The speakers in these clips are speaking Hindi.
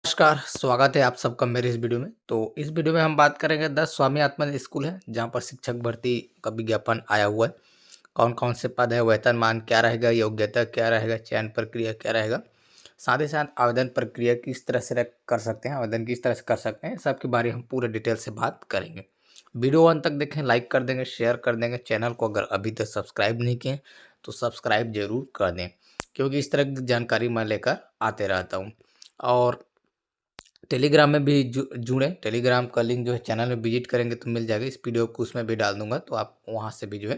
नमस्कार, स्वागत है आप सबका मेरे इस वीडियो में। तो इस वीडियो में हम बात करेंगे 10 स्वामी आत्मानंद स्कूल है, जहाँ पर शिक्षक भर्ती का विज्ञापन आया हुआ है। कौन-कौन से पद है, वेतनमान क्या रहेगा, योग्यता क्या रहेगा, चयन प्रक्रिया क्या रहेगा, साथ ही साथ आवेदन प्रक्रिया किस तरह से कर सकते हैं, आवेदन किस तरह से कर सकते हैं, सब के बारे में हम पूरे डिटेल से बात करेंगे। वीडियो अंत तक देखें, लाइक कर देंगे, शेयर कर देंगे। चैनल को अगर अभी तक सब्सक्राइब नहीं किए तो सब्सक्राइब जरूर कर दें, क्योंकि इस तरह की जानकारी मैं लेकर आते रहता हूँ। और टेलीग्राम में भी जुड़ें। टेलीग्राम का लिंक जो है चैनल में विजिट करेंगे तो मिल जाएगा। इस वीडियो को उसमें भी डाल दूंगा, तो आप वहां से भी जो है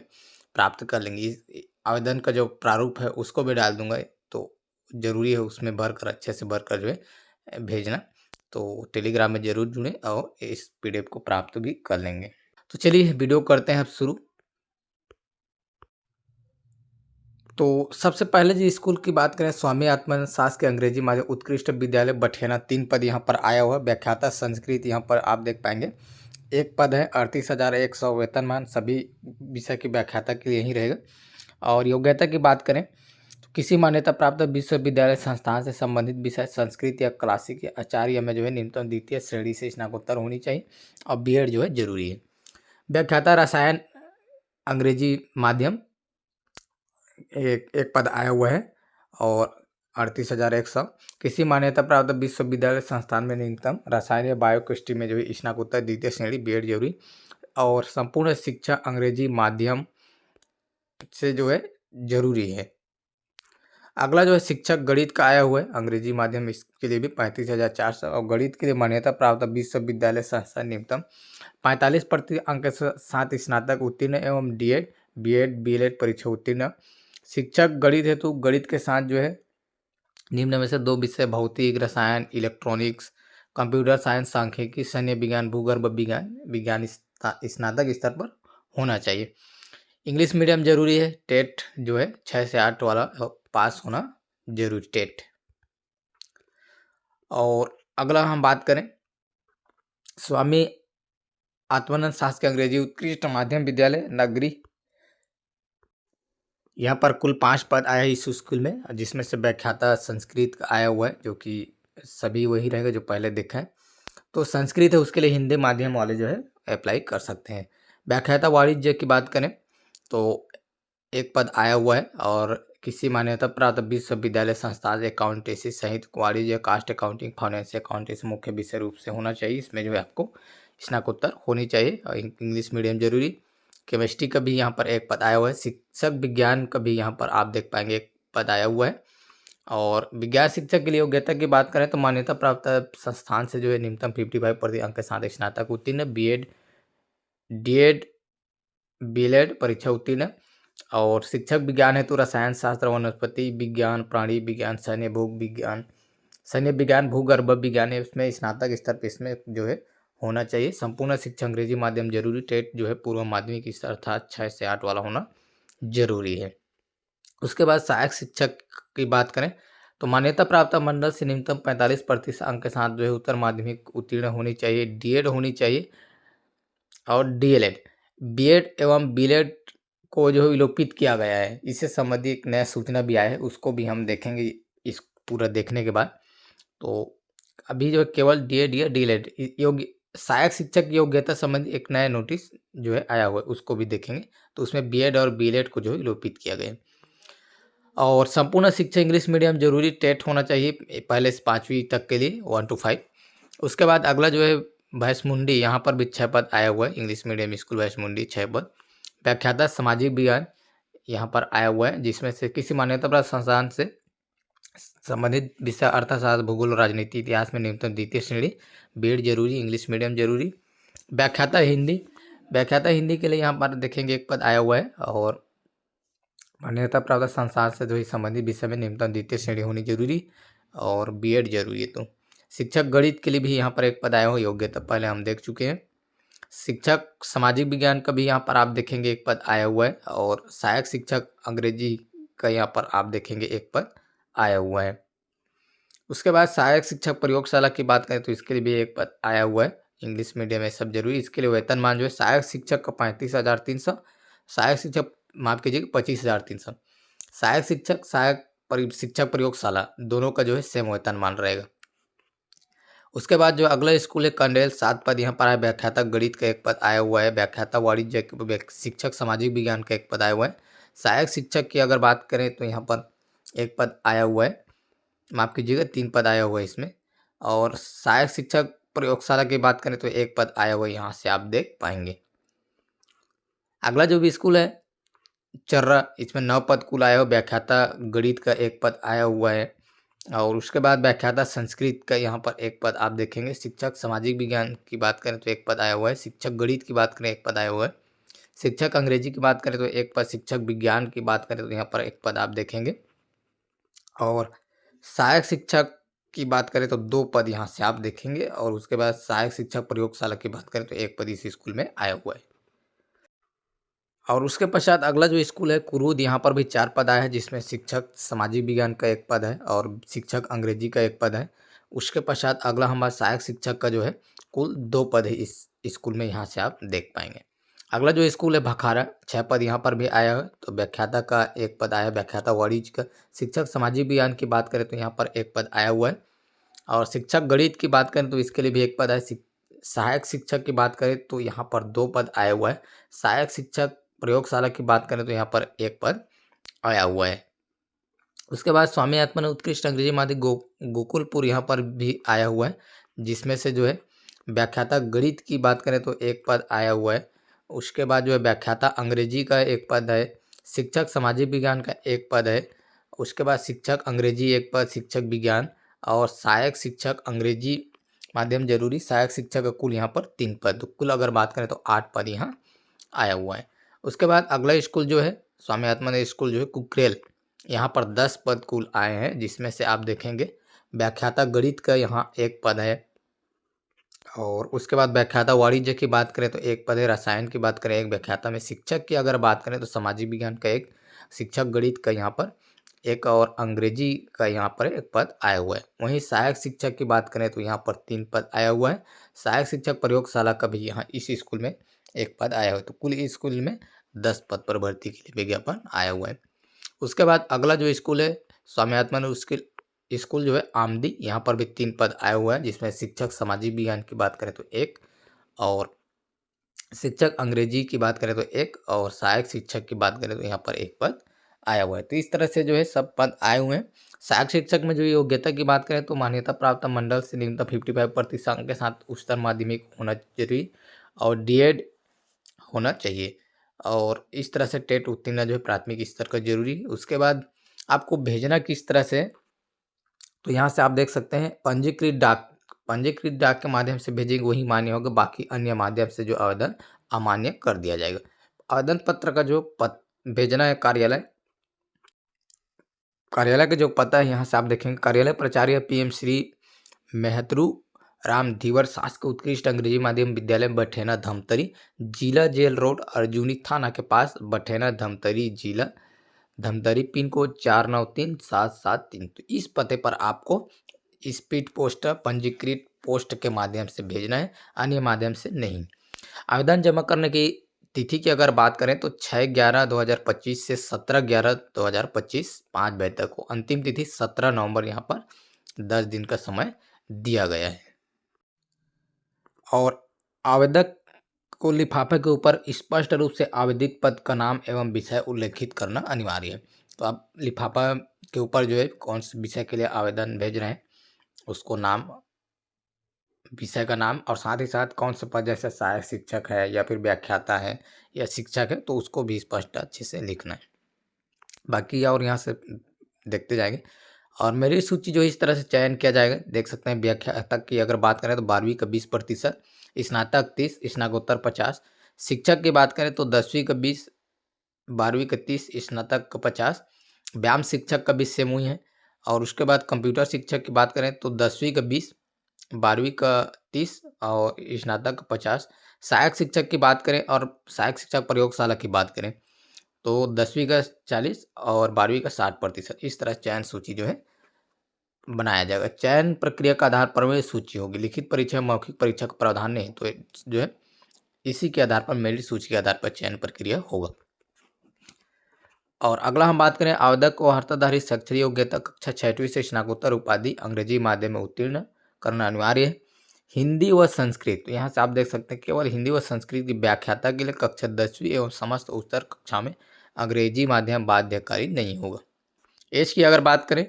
प्राप्त कर लेंगे। आवेदन का जो प्रारूप है उसको भी डाल दूंगा, तो ज़रूरी है उसमें भरकर, अच्छे से भरकर जो है भेजना। तो टेलीग्राम में ज़रूर जुड़ें और इस पीडीएफ को प्राप्त भी कर लेंगे। तो चलिए वीडियो करते हैं अब शुरू। तो सबसे पहले जो स्कूल की बात करें, स्वामी आत्मानंद शासकीय अंग्रेजी माध्यम उत्कृष्ट विद्यालय बठेना, 3 पद यहाँ पर आया हुआ है। व्याख्याता संस्कृत यहाँ पर आप देख पाएंगे। एक पद है 38,100 वेतनमान, सभी विषय की व्याख्याता के लिए यही रहेगा। और योग्यता की बात करें तो किसी मान्यता प्राप्त विश्वविद्यालय संस्थान से संबंधित विषय संस्कृत या क्लासिक या आचार्य में जो है न्यूनतम द्वितीय श्रेणी से स्नातकोत्तर होनी चाहिए, और बीएड जो है जरूरी है। व्याख्याता रसायन अंग्रेजी माध्यम, एक पद आया हुआ है। और 38,100 किसी मान्यता प्राप्त विश्वविद्यालय संस्थान में न्यूनतम रसायन या बायोकेमिस्ट्री में जो है स्नातकोत्तर द्वितीय श्रेणी बीएड जरूरी। और संपूर्ण शिक्षा अंग्रेजी माध्यम से जो है जरूरी है। अगला जो है शिक्षक गणित का आया हुआ है अंग्रेजी माध्यम, इसके लिए भी 35,400। और गणित के लिए मान्यता प्राप्त विश्वविद्यालय संस्थान न्यूनतम 45% अंक के साथ स्नातक उत्तीर्ण एवं डीएड बीएड बीएलएड परीक्षा उत्तीर्ण। शिक्षक गणित हेतु गणित के साथ जो है निम्न में से 2 विषय भौतिक, रसायन, इलेक्ट्रॉनिक्स, कंप्यूटर साइंस, सांख्यिकी, सैन्य विज्ञान, भूगर्भ विज्ञान स्नातक स्तर पर होना चाहिए। इंग्लिश मीडियम जरूरी है। टेट जो है 6 से 8 वाला पास होना जरूरी, टेट। और अगला हम बात करें स्वामी आत्मानंद शासकीय अंग्रेजी उत्कृष्ट माध्यम विद्यालय नगरी, यहाँ पर कुल 5 पद आया है इस स्कूल में, जिसमें से व्याख्याता संस्कृत का आया हुआ है, जो कि सभी वही रहेगा जो पहले देखा है। तो संस्कृत है, उसके लिए हिंदी माध्यम वाले जो है अप्लाई कर सकते हैं। व्याख्याता वाणिज्य की बात करें तो एक पद आया हुआ है। और किसी मान्यता प्राप्त विश्वविद्यालय संस्थान अकाउंटेंसी सहित वाणिज्य, कास्ट अकाउंटिंग, फाइनेंस अकाउंटेंसी मुख्य विषय रूप से होना चाहिए। इसमें जो है आपको स्नातकोत्तर होनी चाहिए। और इंग्लिश मीडियम जरूरी। केमिस्ट्री का भी यहाँ पर एक पद आया हुआ है। शिक्षक विज्ञान का भी यहाँ पर आप देख पाएंगे एक पद आया हुआ है। और विज्ञान शिक्षक के लिए योग्यता की बात करें तो मान्यता प्राप्त संस्थान से जो है न्यूनतम 55% अंक के साथ स्नातक उत्तीर्ण, बीएड डीएड बीएलएड परीक्षा उत्तीर्ण। और शिक्षक विज्ञान हेतु रसायन शास्त्र, वनस्पति विज्ञान, प्राणी विज्ञान, सैन्य विज्ञान, भूगर्भ विज्ञान है, उसमें स्नातक स्तर पे इसमें जो है होना चाहिए। संपूर्ण शिक्षा अंग्रेजी माध्यम जरूरी। टेट जो है पूर्व माध्यमिक स्तर अर्थात 6 से 8 वाला होना जरूरी है। उसके बाद सहायक शिक्षक की बात करें तो मान्यता प्राप्त मंडल से न्यूनतम 45% अंक के साथ जो है उत्तर माध्यमिक उत्तीर्ण होनी चाहिए, डीएड होनी चाहिए और डीएलएड। बीएड एवं बीएलएड को जो है विलोपित किया गया है, इससे संबंधित एक नया सूचना भी आया है, उसको भी हम देखेंगे इस पूरा देखने के बाद। तो अभी जो है केवल डीएड या डीएलएड योग्य सहायक शिक्षक की योग्यता संबंधी एक नया नोटिस जो है आया हुआ है, उसको भी देखेंगे। तो उसमें बीएड और बीएलएड को जो है विलोपित किया गया है। और संपूर्ण शिक्षा इंग्लिश मीडियम जरूरी। टेट होना चाहिए पहले से 5वीं तक के लिए 1 to 5। उसके बाद अगला जो है भैंसमुंडी, यहाँ पर भी 6 पद आया हुआ है। इंग्लिश मीडियम स्कूल भैंसमुंडी 6 पद। व्याख्याता सामाजिक विज्ञान यहाँ पर आया हुआ है, जिसमें से किसी मान्यता प्राप्त संस्थान से संबंधित विषय अर्थशास्त्र, भूगोल और राजनीति इतिहास में न्यूनतम द्वितीय श्रेणी, बीएड जरूरी, इंग्लिश मीडियम जरूरी। व्याख्याता हिंदी के लिए यहाँ पर देखेंगे एक पद आया हुआ है। और मान्यता प्राप्त संस्थान से जो संबंधित विषय में न्यूनतम द्वितीय श्रेणी होनी जरूरी और बीएड जरूरी है। तो शिक्षक गणित के लिए भी यहाँ पर एक पद आया हुआ, योग्यता पहले हम देख चुके हैं। शिक्षक सामाजिक विज्ञान का भी यहाँ पर आप देखेंगे एक पद आया हुआ है। और सहायक शिक्षक अंग्रेजी का यहाँ पर आप देखेंगे एक पद आया हुआ है। उसके बाद सहायक शिक्षक प्रयोगशाला की बात करें तो इसके लिए भी एक पद आया हुआ है। इंग्लिश मीडियम है सब जरूरी। इसके लिए वेतनमान जो है सहायक शिक्षक का 35,300, सहायक शिक्षक माफ कीजिएगा 25,300। सहायक शिक्षक शिक्षक प्रयोगशाला दोनों का जो है सेम वेतनमान रहेगा। उसके बाद जो अगला स्कूल है कंडेल, 7 पद यहाँ पर आया। व्याख्याता गणित का 1 पद आया हुआ है। व्याख्याता वाणिज्य शिक्षक सामाजिक विज्ञान का 1 पद आया हुआ है। सहायक शिक्षक की अगर बात करें तो यहाँ पर 1 पद आया हुआ है, माफ़ कीजिएगा 3 पद आया हुआ है इसमें। और सहायक शिक्षक प्रयोगशाला की बात करें तो 1 पद आया हुआ है, यहाँ से आप देख पाएंगे। अगला जो भी स्कूल है चर्रा, इसमें 9 पद कुल आया हुआ। व्याख्याता गणित का 1 पद आया हुआ है। और उसके बाद व्याख्याता संस्कृत का यहाँ पर 1 पद आप देखेंगे। शिक्षक सामाजिक विज्ञान की बात करें तो 1 पद आया हुआ है। शिक्षक गणित की बात करें 1 पद आया हुआ है। शिक्षक अंग्रेजी की बात करें तो 1 पद। शिक्षक विज्ञान की बात करें तो यहाँ पर 1 पद आप देखेंगे। और सहायक शिक्षक की बात करें तो 2 पद यहाँ से आप देखेंगे। और उसके बाद सहायक शिक्षक प्रयोगशाला की बात करें तो 1 पद इस स्कूल में आया हुआ है। और उसके पश्चात अगला जो स्कूल है कुरूद, यहाँ पर भी 4 पद आया है, जिसमें शिक्षक सामाजिक विज्ञान का 1 पद है और शिक्षक अंग्रेजी का 1 पद है। उसके पश्चात अगला हमारा सहायक शिक्षक का जो है कुल 2 पद है इस स्कूल में, यहाँ से आप देख पाएंगे। अगला जो स्कूल है भखारा, 6 पद यहाँ पर भी आया है। तो व्याख्याता का 1 पद आया, व्याख्याता वाणिज्य का। शिक्षक सामाजिक विज्ञान की बात करें तो यहाँ पर 1 पद आया हुआ है। और शिक्षक गणित की बात करें तो इसके लिए भी 1 पद है। सहायक शिक्षक की बात करें तो यहाँ पर 2 पद आया हुआ है। सहायक शिक्षक प्रयोगशाला की बात करें तो यहाँ पर 1 पद आया हुआ है। उसके बाद स्वामी आत्मानंद उत्कृष्ट अंग्रेजी माध्यम गोकुलपुर यहाँ पर भी आया हुआ है, जिसमें से जो है व्याख्याता गणित की बात करें तो 1 पद आया हुआ है। उसके बाद जो है व्याख्याता अंग्रेजी का 1 पद है। शिक्षक सामाजिक विज्ञान का 1 पद है। उसके बाद शिक्षक अंग्रेजी 1 पद, शिक्षक विज्ञान और सहायक शिक्षक अंग्रेजी माध्यम जरूरी सहायक शिक्षक का कुल यहाँ पर 3 पद। तो कुल अगर बात करें तो 8 पद यहाँ आया हुआ है। उसके बाद अगला स्कूल जो है स्वामी आत्मानंद स्कूल जो है कुकरेल, यहाँ पर 10 पद कुल आए हैं, जिसमें से आप देखेंगे व्याख्याता गणित का यहाँ 1 पद है। और उसके बाद व्याख्याता वाणिज्य की बात करें तो 1 पद है। रसायन की बात करें 1। व्याख्याता में शिक्षक की अगर बात करें तो सामाजिक विज्ञान का 1, शिक्षक गणित का यहाँ पर 1 और अंग्रेजी का यहाँ पर 1 पद आया हुआ है। वहीं सहायक शिक्षक की बात करें तो यहाँ पर 3 पद आया हुआ है। सहायक शिक्षक प्रयोगशाला का भी यहाँ इस स्कूल में 1 पद आया हुआ है। तो कुल इस स्कूल में 10 पद पर भर्ती के लिए विज्ञापन आया हुआ है। उसके बाद अगला जो स्कूल है स्वामी आत्मानंद स्कूल जो है आमदी, यहाँ पर भी 3 पद आया हुआ है, जिसमें शिक्षक सामाजिक विज्ञान की बात करें तो 1 और शिक्षक अंग्रेजी की बात करें तो 1 और सहायक शिक्षक की बात करें तो यहाँ पर 1 पद आया हुआ है। तो इस तरह से जो है सब पद आए हुए हैं। सहायक शिक्षक में जो योग्यता की बात करें तो मान्यता प्राप्त मंडल से न्यूनतम 55% अंक के साथ उच्चतर माध्यमिक होना जरूरी और डीएड होना चाहिए। और इस तरह से टेट उत्तीर्ण जो है प्राथमिक स्तर का जरूरी। उसके बाद आपको भेजना किस तरह से, तो यहाँ से आप देख सकते हैं पंजीकृत डाक के माध्यम से भेजेंगे वही मान्य होगा, बाकी अन्य माध्यम से जो आवेदन अमान्य कर दिया जाएगा। आवेदन पत्र का जो भेजना है कार्यालय का जो पता है यहाँ से आप देखेंगे कार्यालय प्राचार्य PM श्री मेहतरू राम धीवर शासकीय उत्कृष्ट अंग्रेजी माध्यम विद्यालय बठेना धमतरी, जिला जेल रोड, अर्जुनी थाना के पास, बठेना धमतरी जिला धमतरी, पिन कोड 493773। तो इस पते पर आपको स्पीड पोस्ट पंजीकृत पोस्ट के माध्यम से भेजना है, अन्य माध्यम से नहीं। आवेदन जमा करने की तिथि की अगर बात करें तो 6/11/2025 से 17/11/2025 5 बजे तक हो। अंतिम तिथि 17 नवंबर यहाँ पर 10 दिन का समय दिया गया है। और आवेदक को लिफाफे के ऊपर स्पष्ट रूप से आवेदित पद का नाम एवं विषय उल्लेखित करना अनिवार्य है। तो आप लिफाफा के ऊपर जो है कौन से विषय के लिए आवेदन भेज रहे हैं उसको नाम, विषय का नाम और साथ ही साथ कौन सा पद, जैसे सहायक शिक्षक है या फिर व्याख्याता है या शिक्षक है, तो उसको भी स्पष्ट अच्छे से लिखना है। बाकी और यहाँ से देखते जाएंगे। और मेरिट सूची जो इस तरह से चयन किया जाएगा, देख सकते हैं। व्याख्याता की अगर बात करें तो 12वीं का 20%, स्नातक 30, स्नातकोत्तर 50। शिक्षक की बात करें तो 10वीं का 20, 12वीं का 30, स्नातक का 50। व्यायाम शिक्षक का भी सेम हुई है। और उसके बाद कंप्यूटर शिक्षक की बात करें तो 10वीं का 20, 12वीं का 30 और स्नातक का 50। सहायक शिक्षक की बात करें और सहायक शिक्षक प्रयोगशाला की बात करें तो 10वीं का 40 और 12वीं का 60%। इस तरह चयन सूची जो है बनाया जाएगा। चयन प्रक्रिया का आधार पर में सूची होगी। लिखित परीक्षा मौखिक परीक्षा का प्रावधान नहीं, तो जो है इसी के आधार पर मेरिट सूची के आधार पर चयन प्रक्रिया होगा। और अगला हम बात करें आवेदक को अर्हताधारी शैक्षणिक योग्यता कक्षा 6वीं से स्नातकोत्तर उपाधि अंग्रेजी माध्यम में उत्तीर्ण करना अनिवार्य है। हिंदी व संस्कृत, तो यहाँ से आप देख सकते हैं केवल हिंदी व संस्कृत की व्याख्याता के लिए कक्षा 10वीं एवं समस्त उच्चतर कक्षा में अंग्रेजी माध्यम बाध्यकारी नहीं होगा। एज की अगर बात करें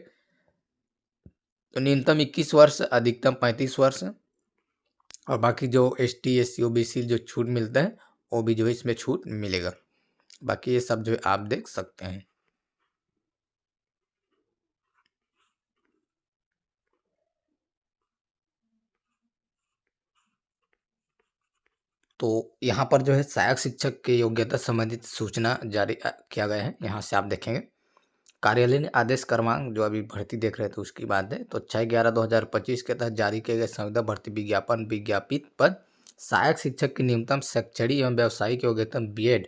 तो न्यूनतम 21 वर्ष, अधिकतम 35 वर्ष, और बाकी जो ST SC OBC जो छूट मिलता है वो भी जो है इसमें छूट मिलेगा। बाकी ये सब जो है आप देख सकते हैं। तो यहाँ पर जो है सहायक शिक्षक की योग्यता संबंधित सूचना जारी किया गया है। यहाँ से आप देखेंगे कार्यालय ने आदेश क्रमांक जो अभी भर्ती देख रहे थे उसकी बात है, तो 6/11/2025 के तहत जारी किए गए संविदा भर्ती विज्ञापन विज्ञापित पद सहायक शिक्षक की न्यूनतम शैक्षणिक एवं व्यावसायिक योग्यता BEd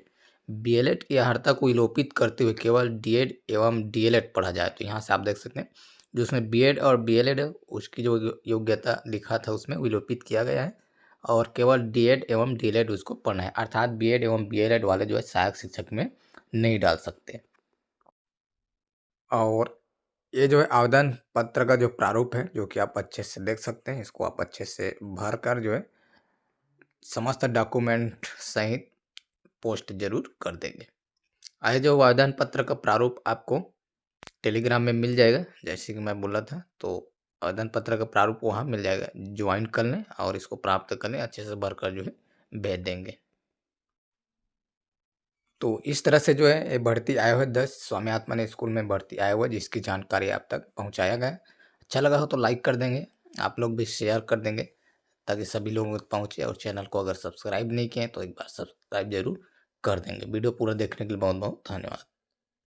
DLED की अर्हता को विलोपित करते हुए केवल DED एवं DLED पढ़ा जाए। तो यहाँ से आप देख सकते हैं जो उसमें BEd और DLED है उसकी जो योग्यता लिखा था उसमें विलोपित किया गया है और केवल DED एवं DLED उसको पढ़ना है, अर्थात BEd एवं DLED वाले जो है सहायक शिक्षक में नहीं डाल सकते। और ये जो है आवेदन पत्र का जो प्रारूप है जो कि आप अच्छे से देख सकते हैं, इसको आप अच्छे से भर कर जो है समस्त डॉक्यूमेंट सहित पोस्ट जरूर कर देंगे। आगे जो आवेदन पत्र का प्रारूप आपको टेलीग्राम में मिल जाएगा, जैसे कि मैं बोला था, तो आवेदन पत्र का प्रारूप वहाँ मिल जाएगा, ज्वाइन कर लें और इसको प्राप्त कर लें, अच्छे से भरकर जो है भेज देंगे। तो इस तरह से जो है ये भर्ती आया हुआ है 10 स्वामी आत्मानंद स्कूल में भर्ती आया हुआ है जिसकी जानकारी आप तक पहुंचाया गया है। अच्छा लगा हो तो लाइक कर देंगे, आप लोग भी शेयर कर देंगे ताकि सभी लोगों तक पहुंचे, और चैनल को अगर सब्सक्राइब नहीं किए तो एक बार सब्सक्राइब जरूर कर देंगे। वीडियो पूरा देखने के लिए बहुत बहुत धन्यवाद।